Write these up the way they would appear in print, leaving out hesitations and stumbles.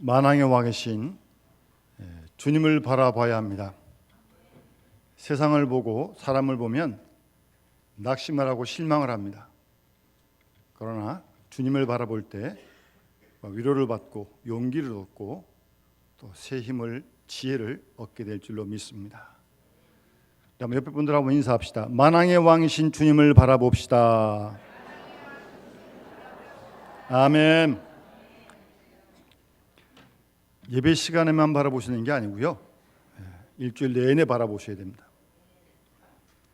만왕의 왕이신 주님을 바라봐야 합니다. 세상을 보고 사람을 보면 낙심을 하고 실망을 합니다. 그러나 주님을 바라볼 때 위로를 받고 용기를 얻고 또 새 힘을 지혜를 얻게 될 줄로 믿습니다. 그럼 옆에 분들하고 인사합시다. 만왕의 왕이신 주님을 바라봅시다. 아멘. 예배 시간에만 바라보시는 게 아니고요, 일주일 내내 바라보셔야 됩니다.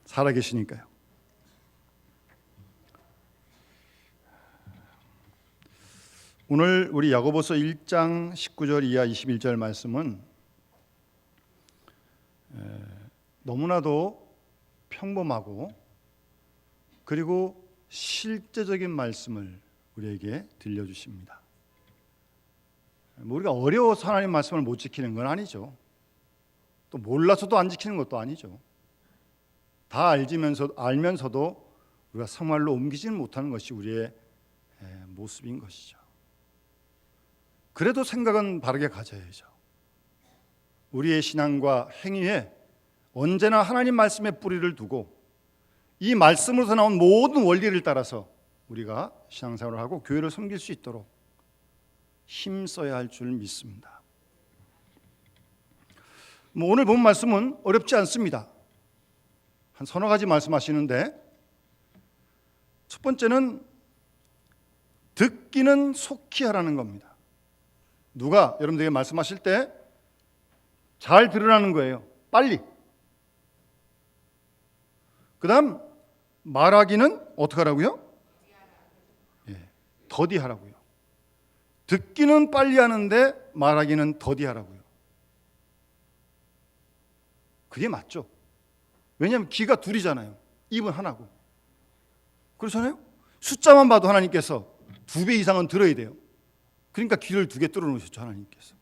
살아계시니까요. 오늘 우리 야고보서 1장 19절 이하 21절 말씀은 너무나도 평범하고 그리고 실제적인 말씀을 우리에게 들려주십니다. 우리가 어려워서 하나님 말씀을 못 지키는 건 아니죠. 또 몰라서도 안 지키는 것도 아니죠. 다 알면서도 우리가 생활로 옮기지는 못하는 것이 우리의 모습인 것이죠. 그래도 생각은 바르게 가져야죠. 우리의 신앙과 행위에 언제나 하나님 말씀의 뿌리를 두고 이 말씀으로서 나온 모든 원리를 따라서 우리가 신앙생활을 하고 교회를 섬길 수 있도록 힘써야 할 줄 믿습니다. 오늘 본 말씀은 어렵지 않습니다. 한 서너 가지 말씀하시는데, 첫 번째는 듣기는 속히 하라는 겁니다. 누가 여러분들에게 말씀하실 때 잘 들으라는 거예요. 빨리. 그 다음 말하기는 어떻게 하라고요? 더디 하라고요. 듣기는 빨리 하는데 말하기는 더디 하라고요. 그게 맞죠. 왜냐하면 귀가 둘이잖아요. 입은 하나고. 그렇잖아요. 숫자만 봐도 하나님께서 2배 이상은 들어야 돼요. 그러니까 귀를 2개 뚫어 놓으셨죠, 하나님께서.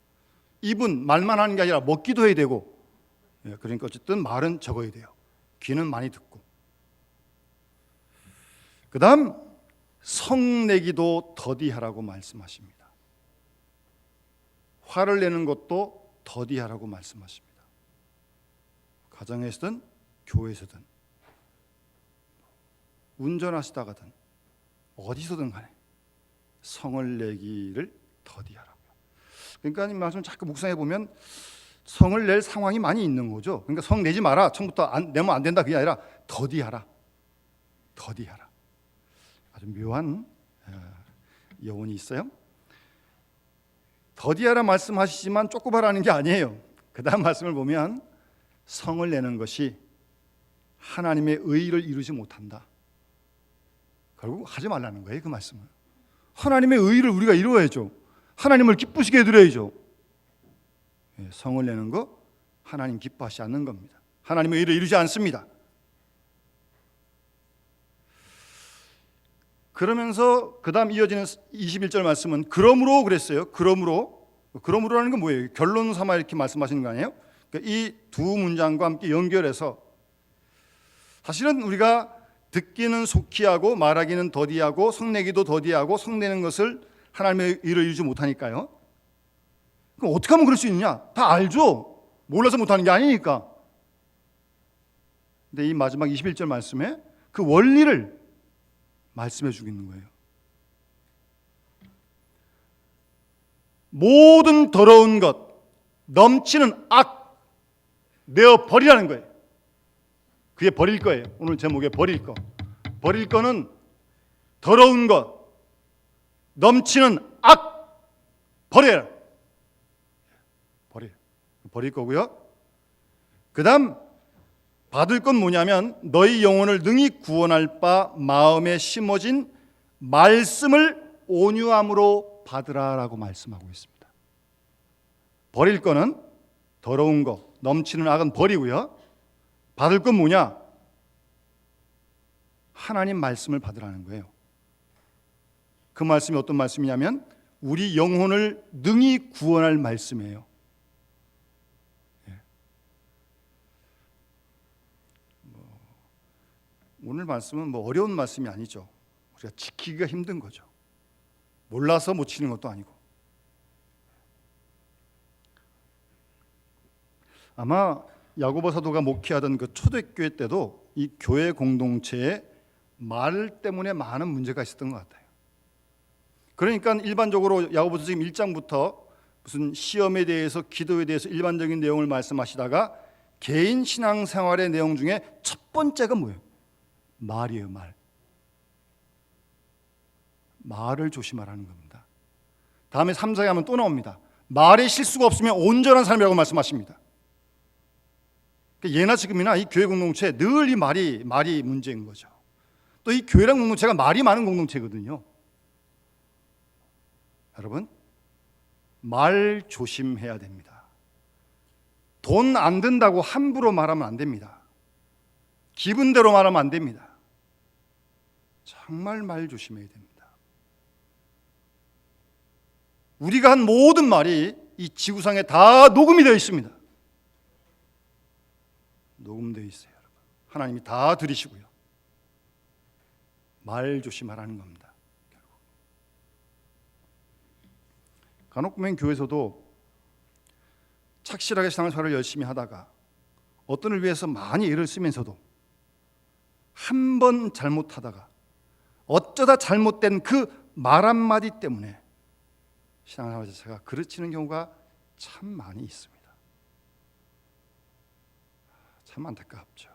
입은 말만 하는 게 아니라 먹기도 해야 되고, 그러니까 어쨌든 말은 적어야 돼요. 귀는 많이 듣고. 그 다음 성내기도 더디하라고 말씀하십니다. 화를 내는 것도 더디하라고 말씀하십니다. 가정에서든 교회에서든 운전하시다가든 어디서든 간에 성을 내기를 더디하라고요. 그러니까 이 말씀 자꾸 묵상해 보면 성을 낼 상황이 많이 있는 거죠. 그러니까 성 내지 마라, 처음부터 내면 안 된다, 그게 아니라 더디하라. 더디하라. 아주 묘한 여운이 있어요. 더디하라 말씀하시지만 쪼꼬바라는 게 아니에요. 그 다음 말씀을 보면 성을 내는 것이 하나님의 의를 이루지 못한다. 결국 하지 말라는 거예요, 그 말씀은. 하나님의 의를 우리가 이루어야죠. 하나님을 기쁘시게 해드려야죠. 성을 내는 거 하나님 기뻐하시지 않는 겁니다. 하나님의 의를 이루지 않습니다. 그러면서 그 다음 이어지는 21절 말씀은 그러므로 그랬어요. 그러므로라는 건 뭐예요? 결론 삼아 이렇게 말씀하시는 거 아니에요? 그러니까 이 두 문장과 함께 연결해서 사실은 우리가 듣기는 속히 하고 말하기는 더디하고 성내기도 더디하고 성내는 것을 하나님의 의를 이루지 못하니까요. 그럼 어떻게 하면 그럴 수 있느냐? 다 알죠. 몰라서 못하는 게 아니니까. 근데 이 마지막 21절 말씀에 그 원리를 말씀해 주고 있는 거예요. 모든 더러운 것, 넘치는 악 내어 버리라는 거예요. 그게 버릴 거예요. 오늘 제목에 버릴 거. 버릴 거는 더러운 것, 넘치는 악 버려라. 버릴 거고요. 그 다음 받을 건 뭐냐면 너희 영혼을 능히 구원할 바 마음에 심어진 말씀을 온유함으로 받으라라고 말씀하고 있습니다. 버릴 거는 더러운 거, 넘치는 악은 버리고요. 받을 건 뭐냐? 하나님 말씀을 받으라는 거예요. 그 말씀이 어떤 말씀이냐면 우리 영혼을 능히 구원할 말씀이에요. 오늘 말씀은 어려운 말씀이 아니죠. 우리가 지키기가 힘든 거죠. 몰라서 못 지키는 것도 아니고. 아마 야고보 사도가 목회하던 그 초대교회 때도 이 교회 공동체에 말 때문에 많은 문제가 있었던 것 같아요. 그러니까 일반적으로 야고보서 지금 1장부터 무슨 시험에 대해서, 기도에 대해서 일반적인 내용을 말씀하시다가 개인 신앙생활의 내용 중에 첫 번째가 뭐예요? 말이에요. 말을 조심하라는 겁니다. 다음에 3장에 하면 또 나옵니다. 말에 실수가 없으면 온전한 삶이라고 말씀하십니다. 예나 지금이나 이 교회 공동체 늘 이 말이 문제인 거죠. 또 이 교회랑 공동체가 말이 많은 공동체거든요. 여러분, 말 조심해야 됩니다. 돈 안 든다고 함부로 말하면 안 됩니다. 기분대로 말하면 안 됩니다. 정말 말 조심해야 됩니다. 우리가 한 모든 말이 이 지구상에 다 녹음이 되어 있습니다. 녹음되어 있어요, 여러분. 하나님이 다 들으시고요. 말 조심하라는 겁니다. 결국. 간혹 보면 교회에서도 착실하게 신앙생활을 열심히 하다가 어떤 을 위해서 많이 애를 쓰면서도 한 번 잘못하다가 어쩌다 잘못된 그 말 한마디 때문에 신앙생활 자체가 그르치는 경우가 참 많이 있습니다. 참 안타깝죠.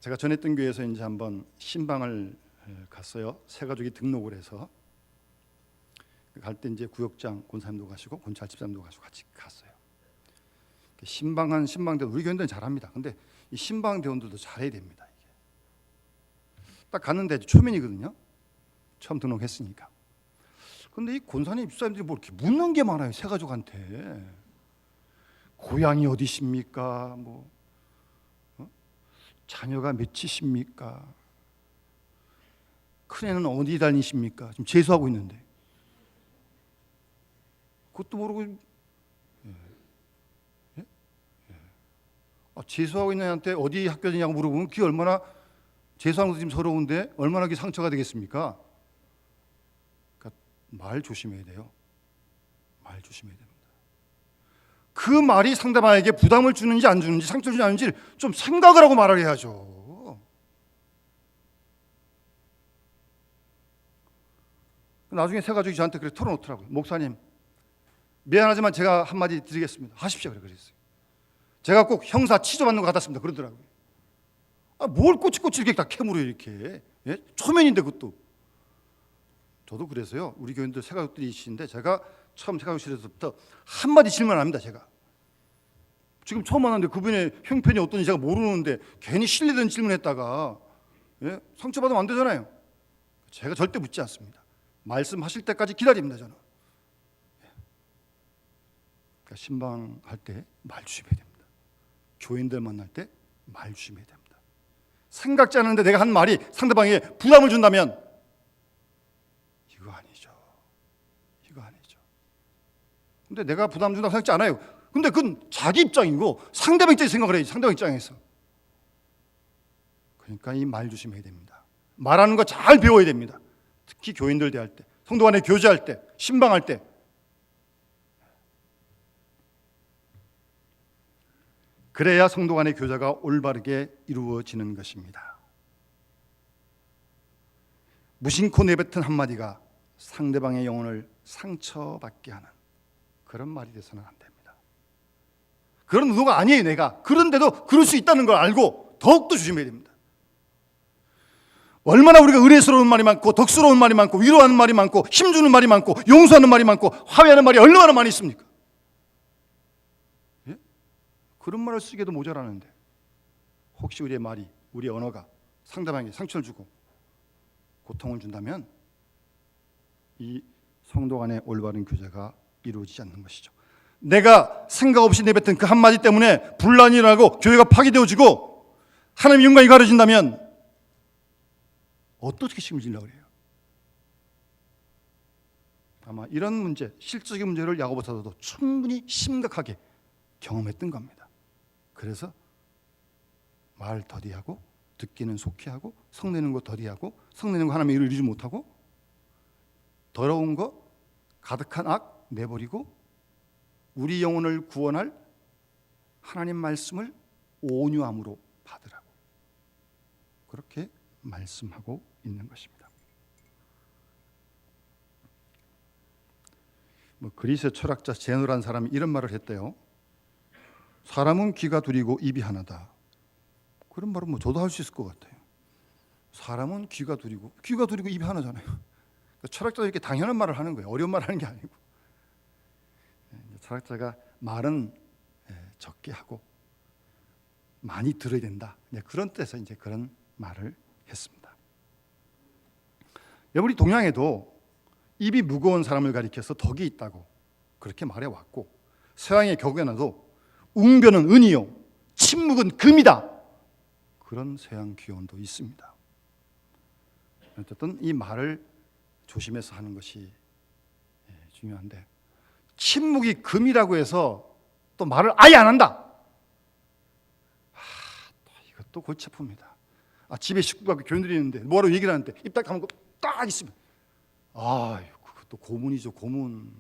제가 전했던 교회에서 이제 한번 신방을 갔어요. 세 가족이 등록을 해서 갈 때 이제 구역장 권사님도 가시고 권찰 집사님도 가시고 같이 갔어요. 신방한 신방대원, 우리 교인들은 잘합니다. 근데 이 신방대원들도 잘해야 됩니다. 이게 딱 갔는데 초면이거든요. 처음 등록했으니까. 근데 이 권사님 집사님들이 뭐 이렇게 묻는 게 많아요. 세 가족한테. 고향이 어디십니까? 뭐 자녀가 몇이십니까? 큰애는 어디 다니십니까? 지금 재수하고 있는데 그것도 모르고 재수하고 있는 애한테 어디 학교 다니냐고 물어보면 그게 얼마나, 재수하는 것도 지금 서러운데 얼마나 그게 상처가 되겠습니까? 그러니까 말 조심해야 돼요. 말 조심해야 됩니다. 그 말이 상대방에게 부담을 주는지 안 주는지, 상처를 주는지 안 주는지 좀 생각을 하고 말을 해야죠. 나중에 세 가족이 저한테 그렇게 털어놓더라고요. 목사님, 미안하지만 제가 한마디 드리겠습니다. 하십시오. 그랬어요. 제가 꼭 형사 취조받는 것 같았습니다. 그러더라고요. 뭘 꼬치꼬치 이렇게 다 캐물어요, 이렇게. 예? 초면인데 그것도. 저도 그래서요, 우리 교인들 세 가족들이 있으신데 제가 처음 세 가족실에서부터 한마디 질문 안 합니다. 제가 지금 처음 만났는데 그분의 형편이 어떤지 제가 모르는데 괜히 실례된 질문했다가 상처받으면 안 되잖아요. 제가 절대 묻지 않습니다. 말씀하실 때까지 기다립니다. 저는. 그러니까 신방할 때 말 조심해야 됩니다. 교인들 만날 때 말 조심해야 됩니다. 생각지 않았는데 내가 한 말이 상대방에게 부담을 준다면 이거 아니죠. 근데 내가 부담 준다고 생각지 않아요. 근데 그건 자기 입장이고 상대방 입장에서 생각을 해야지. 상대방 입장에서. 그러니까 이 말 조심해야 됩니다. 말하는 거 잘 배워야 됩니다. 특히 교인들 대할 때, 성도 간에 교제할 때, 신방할 때. 그래야 성도 간의 교제가 올바르게 이루어지는 것입니다. 무심코 내뱉은 한마디가 상대방의 영혼을 상처받게 하는 그런 말이 돼서는 안 됩니다. 그런 의도가 아니에요, 내가. 그런데도 그럴 수 있다는 걸 알고 더욱더 조심해야 됩니다. 얼마나 우리가 의뢰스러운 말이 많고, 덕스러운 말이 많고, 위로하는 말이 많고, 힘주는 말이 많고, 용서하는 말이 많고, 화해하는 말이 얼마나 많이 있습니까? 예? 그런 말을 쓰기에도 모자라는데 혹시 우리의 말이, 우리의 언어가 상대방에게 상처를 주고 고통을 준다면 이 성도 간의 올바른 교제가 이루어지지 않는 것이죠. 내가 생각 없이 내뱉은 그 한마디 때문에 분란이 일어나고 교회가 파괴되어지고 하나님의 영광이 가려진다면 어떻게 책임을 지려고 해요? 아마 이런 문제, 실질적인 문제를 야고보 사도도 충분히 심각하게 경험했던 겁니다. 그래서 말 더디하고 듣기는 속히하고 성내는 거 더디하고 성내는 거 하나님의 일을 이루지 못하고 더러운 거 가득한 악 내버리고 우리 영혼을 구원할 하나님 말씀을 온유함으로 받으라고 그렇게 말씀하고 있는 것입니다. 그리스 철학자 제노라는 사람이 이런 말을 했대요. 사람은 귀가 둘이고 입이 하나다. 그런 말은 저도 할 수 있을 것 같아요. 사람은 귀가 둘이고 입이 하나잖아요. 그러니까 철학자도 이렇게 당연한 말을 하는 거예요. 어려운 말을 하는 게 아니고. 철학자가 말은 적게 하고 많이 들어야 된다. 그런 뜻에서 이제 그런 말을 했습니다. 우리 동양에도 입이 무거운 사람을 가리켜서 덕이 있다고 그렇게 말해왔고, 서양의 격언에도 웅변은 은이요 침묵은 금이다, 그런 서양 기원도 있습니다. 어쨌든 이 말을 조심해서 하는 것이 중요한데, 침묵이 금이라고 해서 또 말을 아예 안 한다, 또 이것도 골치 아픕니다. 집에 식구가 교인들이 있는데 뭐라고 얘기를 하는데 입 딱 다물고 딱 있으면 그것도 고문이죠, 고문.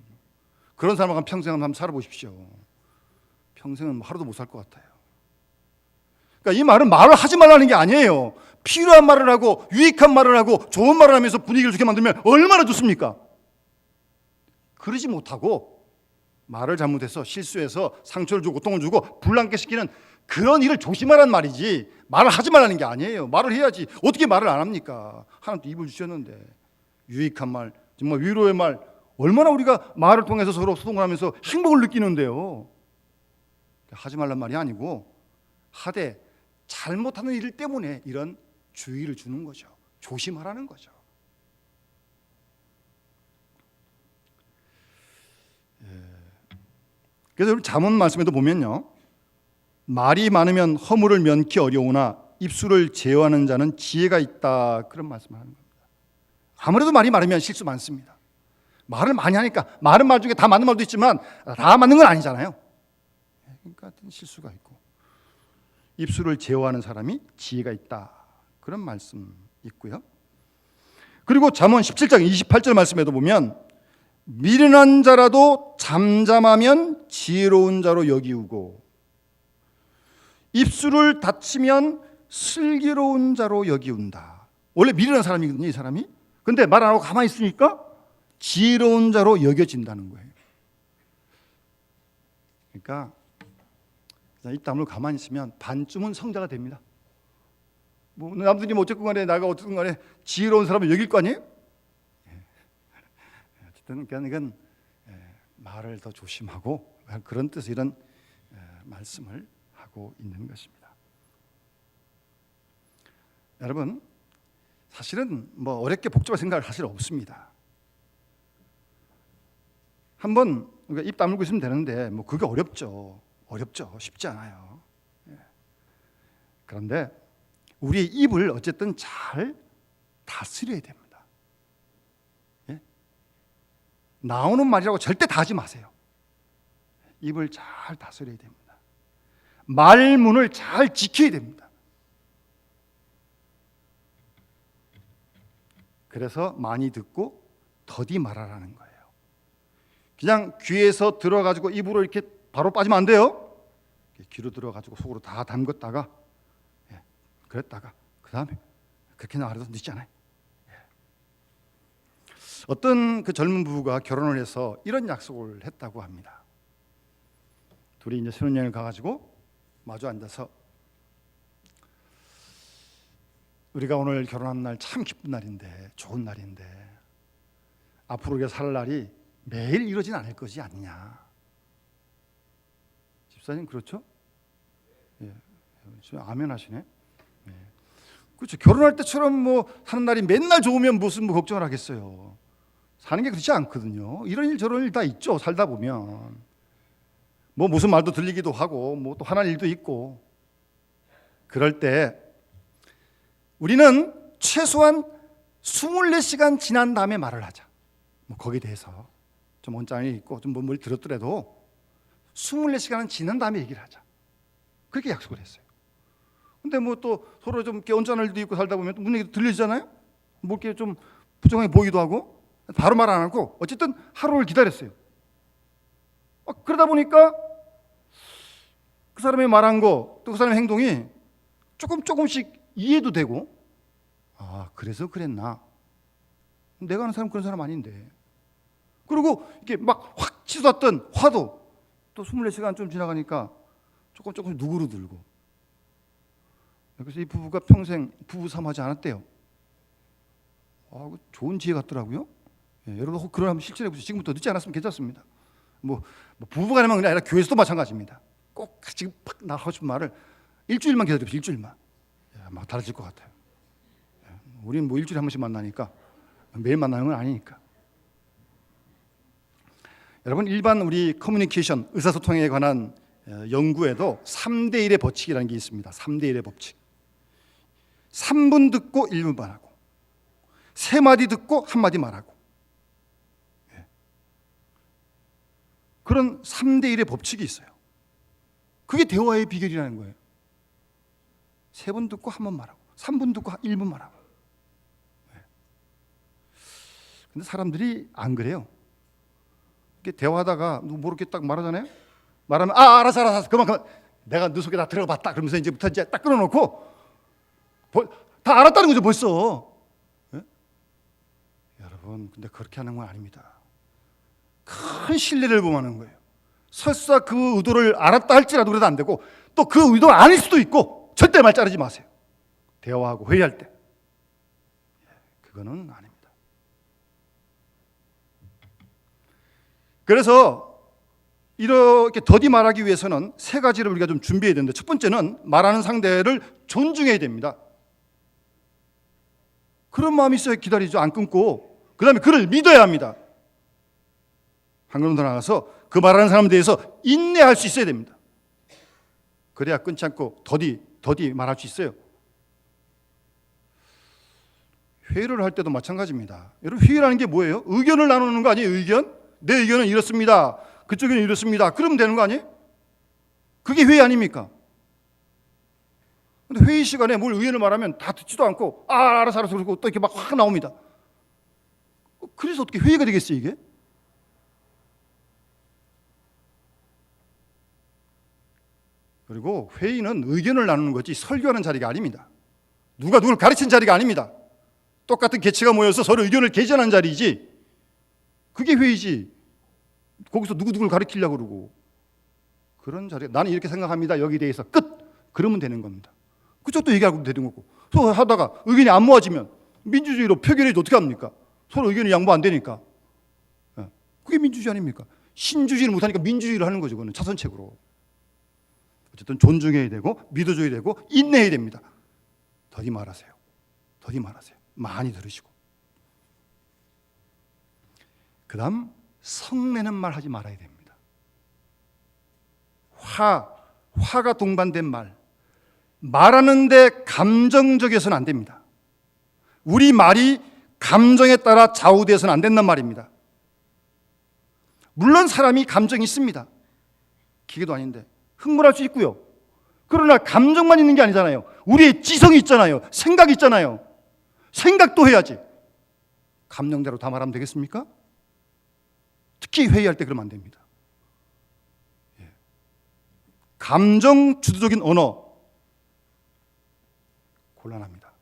그런 사람하고 평생 한번 살아보십시오. 평생은 하루도 못 살 것 같아요. 그러니까 이 말은 말을 하지 말라는 게 아니에요. 필요한 말을 하고 유익한 말을 하고 좋은 말을 하면서 분위기를 좋게 만들면 얼마나 좋습니까? 그러지 못하고 말을 잘못해서 실수해서 상처를 주고 고통을 주고 불난게 시키는 그런 일을 조심하라는 말이지, 말을 하지 말라는 게 아니에요. 말을 해야지. 어떻게 말을 안 합니까? 하나님도 입을 주셨는데. 유익한 말, 정말 위로의 말, 얼마나 우리가 말을 통해서 서로 소통을 하면서 행복을 느끼는데요. 하지 말란 말이 아니고 하되 잘못하는 일 때문에 이런 주의를 주는 거죠. 조심하라는 거죠. 그래서 잠언 말씀에도 보면요, 말이 많으면 허물을 면키 어려우나 입술을 제어하는 자는 지혜가 있다, 그런 말씀을 하는 겁니다. 아무래도 말이 많으면 실수 많습니다. 말을 많이 하니까 많은 말 중에 다 맞는 말도 있지만 다 맞는 건 아니잖아요. 그러니까 실수가 있고, 입술을 제어하는 사람이 지혜가 있다, 그런 말씀 있고요. 그리고 잠언 17장 28절 말씀에도 보면 미련한 자라도 잠잠하면 지혜로운 자로 여기우고 입술을 닫히면 슬기로운 자로 여기운다. 원래 미련한 사람이거든요, 이 사람이. 근데 말 안 하고 가만히 있으니까 지혜로운 자로 여겨진다는 거예요. 그러니까 입 다물고 가만히 있으면 반쯤은 성자가 됩니다. 남들이 어쨌든 간에 나가 어쨌든 간에 지혜로운 사람을 여길 거 아니에요? 어쨌든 이건 말을 더 조심하고 그런 뜻의 이런 말씀을 하고 있는 것입니다. 여러분, 사실은 어렵게 복잡한 생각을 할 필요 없습니다. 한번 우리가 입 다물고 있으면 되는데 그게 어렵죠. 쉽지 않아요. 그런데 우리의 입을 어쨌든 잘 다스려야 됩니다. 나오는 말이라고 절대 다 하지 마세요. 입을 잘 다스려야 됩니다. 말문을 잘 지켜야 됩니다. 그래서 많이 듣고 더디 말하라는 거예요. 그냥 귀에서 들어가지고 입으로 이렇게 바로 빠지면 안 돼요. 귀로 들어가지고 속으로 다 담궜다가 그랬다가 그 다음에 그렇게 나가도 늦잖아요. 어떤 그 젊은 부부가 결혼을 해서 이런 약속을 했다고 합니다. 둘이 이제 신혼여행을 가가지고 마주 앉아서 우리가 오늘 결혼한 날 참 기쁜 날인데, 좋은 날인데 앞으로 우리가 살 날이 매일 이러진 않을 것이 아니냐. 집사님 그렇죠? 아멘 하시네. 그렇죠. 결혼할 때처럼 사는 날이 맨날 좋으면 무슨 걱정을 하겠어요. 사는 게 그렇지 않거든요. 이런 일 저런 일 다 있죠. 살다 보면 무슨 말도 들리기도 하고 또 화날 일도 있고. 그럴 때 우리는 최소한 24시간 지난 다음에 말을 하자. 거기에 대해서 좀 언짢이 있고 좀 뭘 들었더라도 24시간은 지난 다음에 얘기를 하자. 그렇게 약속을 했어요. 근데 또 서로 좀 언짢을 일도 있고 살다 보면 또 무슨 얘기도 들리잖아요. 이렇게 좀 부정하게 보이기도 하고. 바로 말 안 하고 어쨌든 하루를 기다렸어요. 그러다 보니까 그 사람이 말한 거, 또 그 사람의 행동이 조금씩 이해도 되고, 그래서 그랬나? 내가 아는 사람 그런 사람 아닌데. 그리고 이렇게 막 확 치솟았던 화도 또 24시간 좀 지나가니까 조금씩 누그러들고. 그래서 이 부부가 평생 부부 삼하지 않았대요. 좋은 지혜 같더라고요. 여러분 혹 그러면 실천해 보세요. 지금부터 늦지 않았으면 괜찮습니다. 뭐 부부간에만 그냥 아니라 교회에서도 마찬가지입니다. 꼭 지금 팍 나가고 싶은 말을 일주일만 기다려보세요. 일주일만. 막 달라질 것 같아요. 우리는 뭐 일주일에 한 번씩 만나니까, 매일 만나는 건 아니니까. 여러분, 일반 우리 커뮤니케이션, 의사소통에 관한 연구에도 3대1의 법칙이라는 게 있습니다. 3대1의 법칙. 3분 듣고 1분 말하고, 3마디 듣고 1마디 말하고. 그런 3대1의 법칙이 있어요. 그게 대화의 비결이라는 거예요. 3분 듣고 1번 말하고, 3분 듣고 1분 말하고. 근데 사람들이 안 그래요. 이렇게 대화하다가 모르게 딱 말하잖아요. 말하면 알았어 그만 내가 너 속에 다 들어가 봤다. 그러면서 이제부터 이제 딱 끊어놓고 다 알았다는 거죠 벌써. 여러분, 근데 그렇게 하는 건 아닙니다. 큰 신뢰를 범하는 거예요. 설사 그 의도를 알았다 할지라도 그래도 안 되고, 또 그 의도가 아닐 수도 있고, 절대 말 자르지 마세요. 대화하고 회의할 때. 그거는 아닙니다. 그래서 이렇게 더디 말하기 위해서는 3가지를 우리가 좀 준비해야 되는데, 첫 번째는 말하는 상대를 존중해야 됩니다. 그런 마음이 있어야 기다리죠. 안 끊고. 그 다음에 그를 믿어야 합니다. 한 걸음 더 나가서 그 말하는 사람에 대해서 인내할 수 있어야 됩니다. 그래야 끊지 않고 더디 말할 수 있어요. 회의를 할 때도 마찬가지입니다. 여러분, 회의라는 게 뭐예요? 의견을 나누는 거 아니에요? 의견? 내 의견은 이렇습니다. 그쪽 의견은 이렇습니다. 그러면 되는 거 아니에요? 그게 회의 아닙니까? 근데 회의 시간에 뭘 의견을 말하면 다 듣지도 않고 알았어 그러고 또 이렇게 막 확 나옵니다. 그래서 어떻게 회의가 되겠어요 이게? 그리고 회의는 의견을 나누는 거지 설교하는 자리가 아닙니다. 누가 누굴 가르치는 자리가 아닙니다. 똑같은 개체가 모여서 서로 의견을 개진하는 자리이지, 그게 회의지. 거기서 누구를 가르치려고 그러고. 그런 자리, 나는 이렇게 생각합니다 여기에 대해서 끝! 그러면 되는 겁니다. 그쪽도 얘기하고 되는 거고. 또 하다가 의견이 안 모아지면 민주주의로 표결해도 어떻게 합니까? 서로 의견이 양보 안 되니까. 그게 민주주의 아닙니까? 신주주의를 못하니까 민주주의를 하는 거죠. 그거는 차선책으로. 어쨌든 존중해야 되고, 믿어줘야 되고, 인내해야 됩니다. 더디 말하세요. 많이 들으시고. 그 다음, 성내는 말 하지 말아야 됩니다. 화가 동반된 말하는데 감정적이어서는 안 됩니다. 우리 말이 감정에 따라 좌우되어서는 안 된단 말입니다. 물론 사람이 감정이 있습니다. 기계도 아닌데 흥분할 수 있고요. 그러나 감정만 있는 게 아니잖아요. 우리의 지성이 있잖아요. 생각이 있잖아요. 생각도 해야지. 감정대로 다 말하면 되겠습니까? 특히 회의할 때 그러면 안 됩니다. 감정 주도적인 언어, 곤란합니다.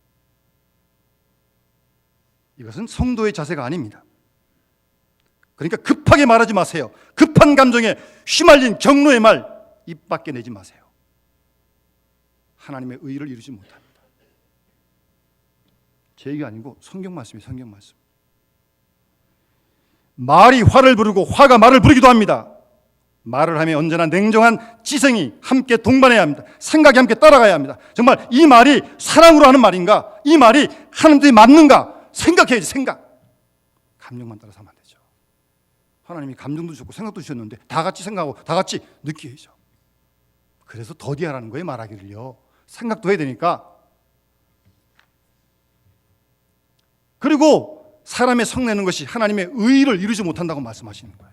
이것은 성도의 자세가 아닙니다. 그러니까 급하게 말하지 마세요. 급한 감정에 휘말린 경로의 말 입 밖에 내지 마세요. 하나님의 의를 이루지 못합니다. 제 얘기가 아니고 성경 말씀이에요. 성경 말씀. 말이 화를 부르고 화가 말을 부르기도 합니다. 말을 하면 언제나 냉정한 지성이 함께 동반해야 합니다. 생각이 함께 따라가야 합니다. 정말 이 말이 사랑으로 하는 말인가? 이 말이 하나님께 맞는가? 생각해야지. 생각. 감정만 따라서 하면 안 되죠. 하나님이 감정도 주셨고 생각도 주셨는데 다 같이 생각하고 다 같이 느껴야죠. 그래서 더디하라는 거예요. 말하기를요. 생각도 해야 되니까. 그리고 사람의 성내는 것이 하나님의 의를 이루지 못한다고 말씀하시는 거예요.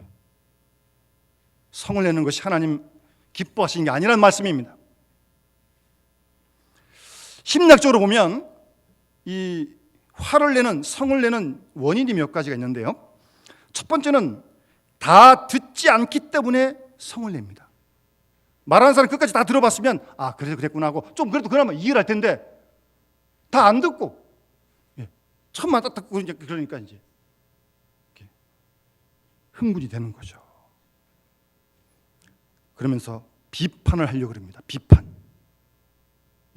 성을 내는 것이 하나님 기뻐하시는 게 아니라는 말씀입니다. 심리학적으로 보면 이 화를 내는, 성을 내는 원인이 몇 가지가 있는데요. 첫 번째는 다 듣지 않기 때문에 성을 냅니다. 말하는 사람 끝까지 다 들어봤으면 그래서 그랬구나 하고 좀 그래도 그나마 이해를 할 텐데 다 안 듣고 처음만 딱 듣고 그러니까 이제 흥분이 되는 거죠. 그러면서 비판을 하려고 합니다. 비판.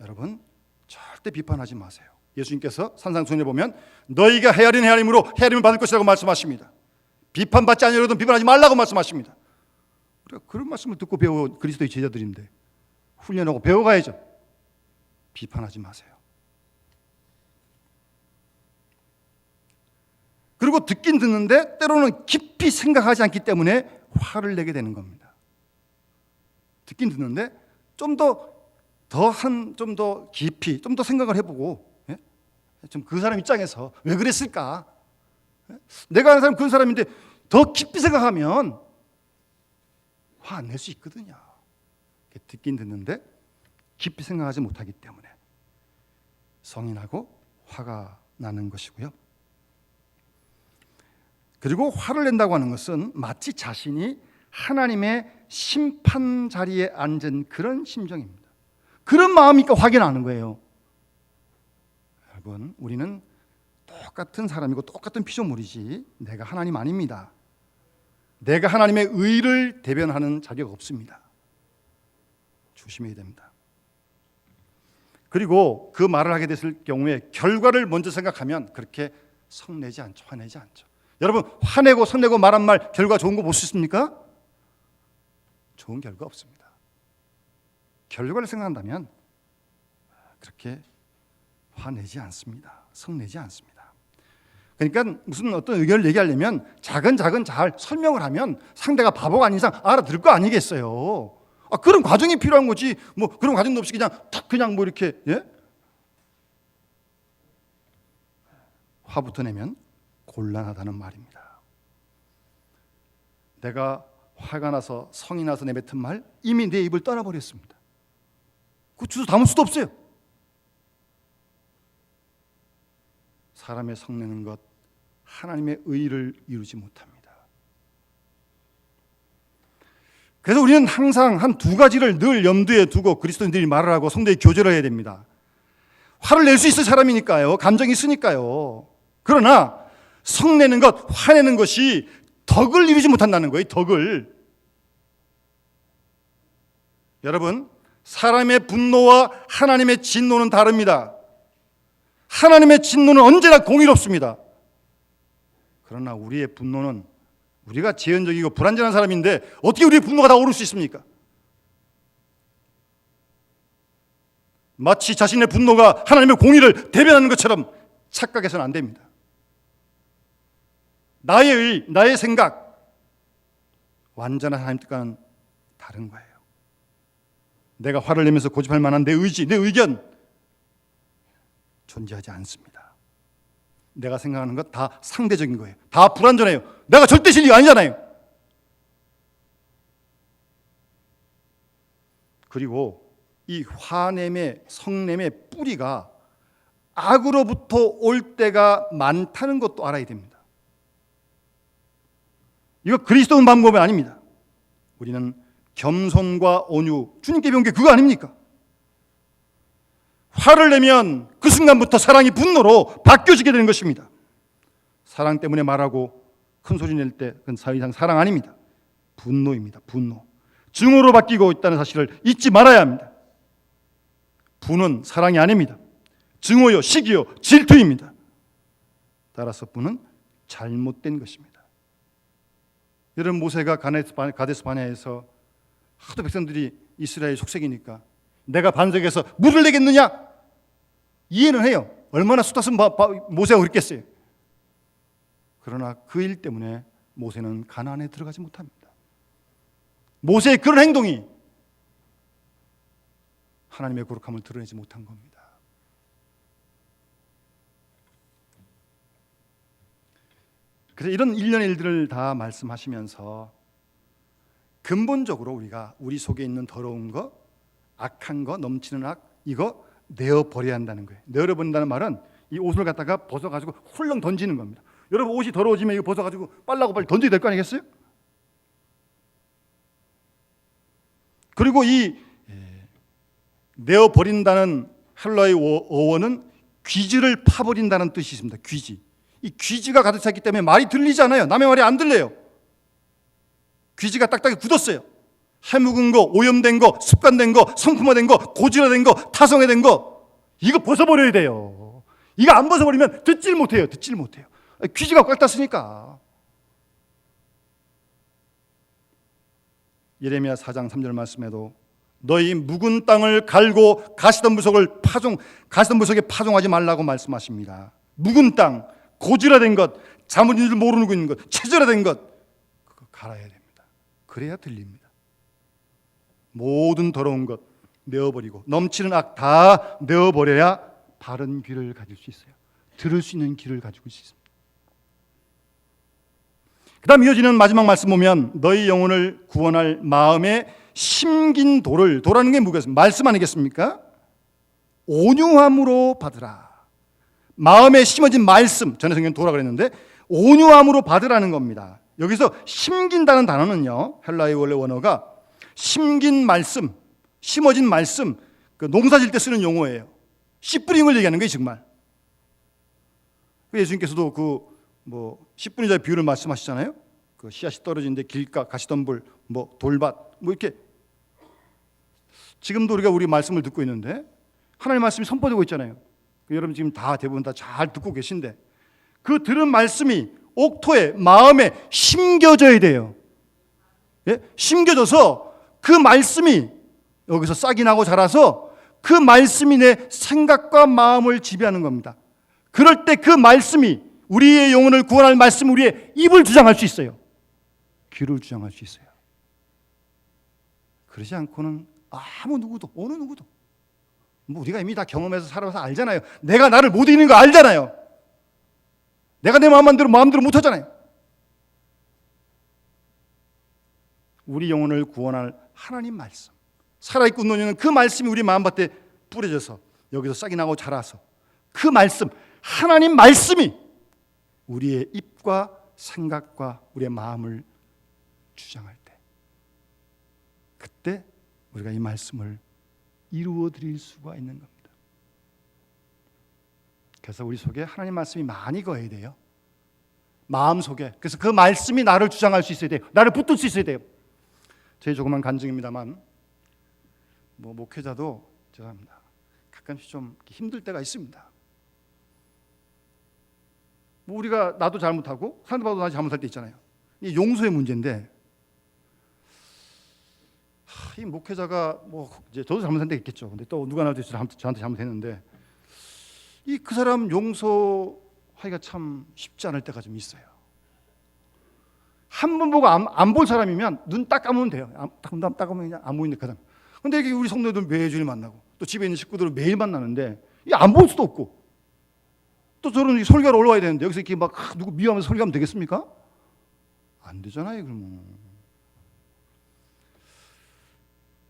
여러분 절대 비판하지 마세요. 예수님께서 산상수훈에 보면 너희가 헤아린 헤아림으로 헤아림을 받을 것이라고 말씀하십니다. 비판받지 아니하려거든 비판하지 말라고 말씀하십니다. 우리가 그런 말씀을 듣고 배워 그리스도의 제자들인데 훈련하고 배워가야죠. 비판하지 마세요. 그리고 듣긴 듣는데 때로는 깊이 생각하지 않기 때문에 화를 내게 되는 겁니다. 듣긴 듣는데 좀 더 깊이 좀 더 생각을 해보고 좀 그 사람 입장에서 왜 그랬을까? 내가 아는 사람 그런 사람인데 더 깊이 생각하면 화 안 낼 수 있거든요. 듣긴 듣는데 깊이 생각하지 못하기 때문에 성이 나고 화가 나는 것이고요. 그리고 화를 낸다고 하는 것은 마치 자신이 하나님의 심판 자리에 앉은 그런 심정입니다. 그런 마음이니까 화가 나는 거예요. 여러분, 우리는 똑같은 사람이고 똑같은 피조물이지 내가 하나님 아닙니다. 내가 하나님의 의를 대변하는 자격 없습니다. 조심해야 됩니다. 그리고 그 말을 하게 됐을 경우에 결과를 먼저 생각하면 그렇게 성내지 않죠. 화내지 않죠. 여러분 화내고 성내고 말한 말 결과 좋은 거 볼 수 있습니까? 좋은 결과 없습니다. 결과를 생각한다면 그렇게 화내지 않습니다. 성내지 않습니다. 그러니까 무슨 어떤 의견을 얘기하려면 작은 잘 설명을 하면 상대가 바보가 아닌 이상 알아들을 거 아니겠어요. 그런 과정이 필요한 거지. 뭐 그런 과정도 없이 그냥 뭐 이렇게 화부터 내면 곤란하다는 말입니다. 내가 화가 나서 성이 나서 내뱉은 말 이미 내 입을 떠나버렸습니다. 그 주워 담을 수도 없어요. 사람의 성내는 것 하나님의 의를 이루지 못합니다. 그래서 우리는 항상 한 두 가지를 늘 염두에 두고 그리스도인들이 말을 하고 성도의 교제를 해야 됩니다. 화를 낼 수 있을 사람이니까요. 감정이 있으니까요. 그러나 성내는 것, 화내는 것이 덕을 이루지 못한다는 거예요. 덕을. 여러분, 사람의 분노와 하나님의 진노는 다릅니다. 하나님의 진노는 언제나 공의롭습니다. 그러나 우리의 분노는 우리가 제한적이고 불완전한 사람인데 어떻게 우리의 분노가 다 오를 수 있습니까? 마치 자신의 분노가 하나님의 공의를 대변하는 것처럼 착각해서는 안 됩니다. 나의 의, 나의 생각, 완전한 하나님 뜻과는 다른 거예요. 내가 화를 내면서 고집할 만한 내 의지, 내 의견 존재하지 않습니다. 내가 생각하는 것 다 상대적인 거예요. 다 불완전해요. 내가 절대 진리가 아니잖아요. 그리고 이 화냄의 성냄의 뿌리가 악으로부터 올 때가 많다는 것도 알아야 됩니다. 이거 그리스도인 방법이 아닙니다. 우리는 겸손과 온유, 주님께 배운 게 그거 아닙니까? 화를 내면 그 순간부터 사랑이 분노로 바뀌어지게 되는 것입니다. 사랑 때문에 말하고 큰 소리 낼 때 그건 더 이상 사랑 아닙니다. 분노입니다. 분노. 증오로 바뀌고 있다는 사실을 잊지 말아야 합니다. 분은 사랑이 아닙니다. 증오요, 시기요, 질투입니다. 따라서 분은 잘못된 것입니다. 여러분 모세가 가데스 바네아에서 하도 백성들이 이스라엘 속색이니까 내가 반석에서 물을 내겠느냐? 이해는 해요. 얼마나 쏟았으면 모세가 그랬겠어요. 그러나 그 일 때문에 모세는 가나안에 들어가지 못합니다. 모세의 그런 행동이 하나님의 거룩함을 드러내지 못한 겁니다. 그래서 이런 일련의 일들을 다 말씀하시면서 근본적으로 우리가 우리 속에 있는 더러운 거, 악한 거, 넘치는 악 이거 내어버려야 한다는 거예요. 내어버린다는 말은 이 옷을 갖다가 벗어가지고 훌렁 던지는 겁니다. 여러분 옷이 더러워지면 이거 벗어가지고 빨라고 빨리 던져야 될 거 아니겠어요? 그리고 이 내어버린다는 헬라의 어원은 귀지를 파버린다는 뜻이 있습니다. 귀지. 이 귀지가 가득 찼기 때문에 말이 들리지 않아요. 남의 말이 안 들려요. 귀지가 딱딱히 굳었어요. 해묵은 거, 오염된 거, 습관된 거, 성품화된 거, 고질화된 거, 타성화된 거, 이거 벗어버려야 돼요. 이거 안 벗어버리면 듣질 못해요. 귀지가 꽉 찼으니까. 예레미야 4장 3절 말씀에도 너희 묵은 땅을 갈고 가시던 부석에 파종하지 말라고 말씀하십니다. 묵은 땅, 고질화된 것, 자문인 줄 모르고 있는 것, 체질화된 것, 그거 갈아야 됩니다. 그래야 들립니다. 모든 더러운 것 내어버리고 넘치는 악 다 내어버려야 바른 귀를 가질 수 있어요. 들을 수 있는 귀를 가지고 있습니다. 그 다음 이어지는 마지막 말씀 보면 너희 영혼을 구원할 마음에 심긴 도라는 게 뭐겠습니까? 말씀 아니겠습니까? 온유함으로 받으라. 마음에 심어진 말씀, 전에 성경 도라 그랬는데 온유함으로 받으라는 겁니다. 여기서 심긴다는 단어는요, 헬라의 원래 원어가 심긴 말씀, 심어진 말씀, 그 농사 질 때 쓰는 용어예요. 씨 뿌린 걸 얘기하는 거예요, 정말. 예수님께서도 씨 뿌린 자의 비유를 말씀하시잖아요. 그 씨앗이 떨어지는데 길가, 가시덤불, 돌밭, 이렇게. 지금도 우리 말씀을 듣고 있는데 하나님의 말씀이 선포되고 있잖아요. 여러분 지금 대부분 다 잘 듣고 계신데 그 들은 말씀이 옥토에, 마음에 심겨져야 돼요. 예? 심겨져서 그 말씀이 여기서 싹이 나고 자라서 그 말씀이 내 생각과 마음을 지배하는 겁니다. 그럴 때 그 말씀이 우리의 영혼을 구원할 말씀, 우리의 입을 주장할 수 있어요. 귀를 주장할 수 있어요. 그러지 않고는 아무 누구도, 어느 누구도, 우리가 이미 다 경험해서 살아서 알잖아요. 내가 나를 못 이기는 거 알잖아요. 내가 내 마음대로 못 하잖아요. 우리 영혼을 구원할 하나님 말씀, 살아있고 웃는 그 말씀이 우리 마음밭에 뿌려져서 여기서 싹이 나고 자라서 그 말씀, 하나님 말씀이 우리의 입과 생각과 우리의 마음을 주장할 때, 그때 우리가 이 말씀을 이루어 드릴 수가 있는 겁니다. 그래서 우리 속에 하나님 말씀이 많이 거해야 돼요. 마음 속에. 그래서 그 말씀이 나를 주장할 수 있어야 돼요. 나를 붙들 수 있어야 돼요. 제 조그만 간증입니다만 목회자도 죄송합니다. 가끔씩 좀 힘들 때가 있습니다. 우리가 나도 잘못하고 상대방도 나도 잘못할 때 있잖아요. 이 용서의 문제인데 이 목회자가 이제 저도 잘못한 데 있겠죠. 근데 또 누가 나도 저한테 잘못했는데 그 사람 용서하기가 참 쉽지 않을 때가 좀 있어요. 한 번 보고 안 볼 사람이면 눈 딱 감으면 돼요. 딱 감으면 그냥 안 보이는 그 사람. 근데 우리 성도들 매주일 만나고 또 집에 있는 식구들을 매일 만나는데 안 볼 수도 없고 또 저는 설교하러 올라와야 되는데 여기서 이렇게 막 누구 미워하면서 설교하면 되겠습니까? 안 되잖아요, 그러면.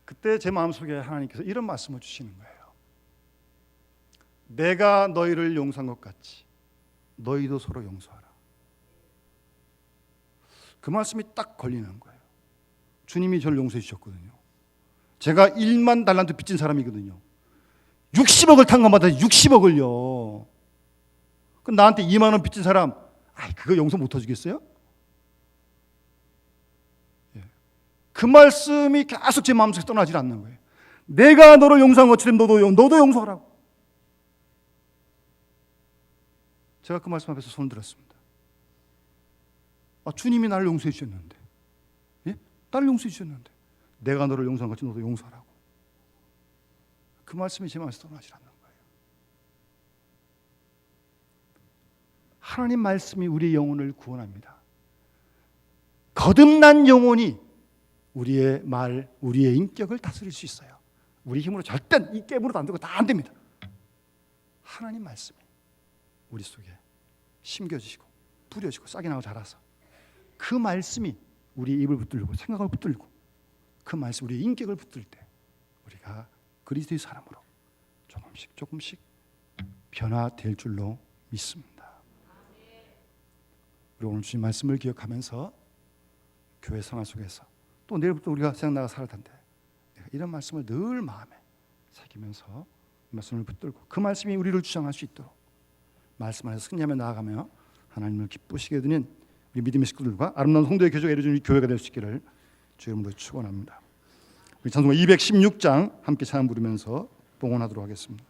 그때 제 마음속에 하나님께서 이런 말씀을 주시는 거예요. 내가 너희를 용서한 것 같이 너희도 서로 용서하라. 그 말씀이 딱 걸리는 거예요. 주님이 저를 용서해 주셨거든요. 제가 1만 달란트 빚진 사람이거든요. 60억을 탄 것마다 60억을요. 그럼 나한테 2만 원 빚진 사람, 그거 용서 못 해주겠어요? 그 말씀이 계속 제 마음속에 떠나질 않는 거예요. 내가 너를 용서한 것처럼 너도 용서하라고. 제가 그 말씀 앞에서 손을 들었습니다. 주님이 나를 용서해 주셨는데, 나를 용서해 주셨는데 내가 너를 용서한 것처럼 너도 용서하라고. 그 말씀이 제 마음에서 떠나질 않는 거예요. 하나님 말씀이 우리의 영혼을 구원합니다. 거듭난 영혼이 우리의 말, 우리의 인격을 다스릴 수 있어요. 우리 힘으로 절대 이 깨물어도 안 되고 다 안 됩니다. 하나님 말씀이 우리 속에 심겨지시고 뿌려지고 싹이 나고 자라서 그 말씀이 우리 입을 붙들고 생각을 붙들고 그 말씀 우리의 인격을 붙들 때 우리가 그리스도의 사람으로 조금씩 변화될 줄로 믿습니다. 우리 오늘 주신 말씀을 기억하면서 교회 생활 속에서 또 내일부터 우리가 세상 나가 살아야 텐데 이런 말씀을 늘 마음에 새기면서 말씀을 붙들고 그 말씀이 우리를 주장할 수 있도록 말씀 안에서 승리하며 나아가며 하나님을 기쁘시게 되는 우리 믿음의 식구들과 아름다운 성도의 교제가 이루어지는 우리 교회가 될 수 있기를 주의 이름으로 축원합니다. 우리 찬송가 216장 함께 찬양 부르면서 봉헌하도록 하겠습니다.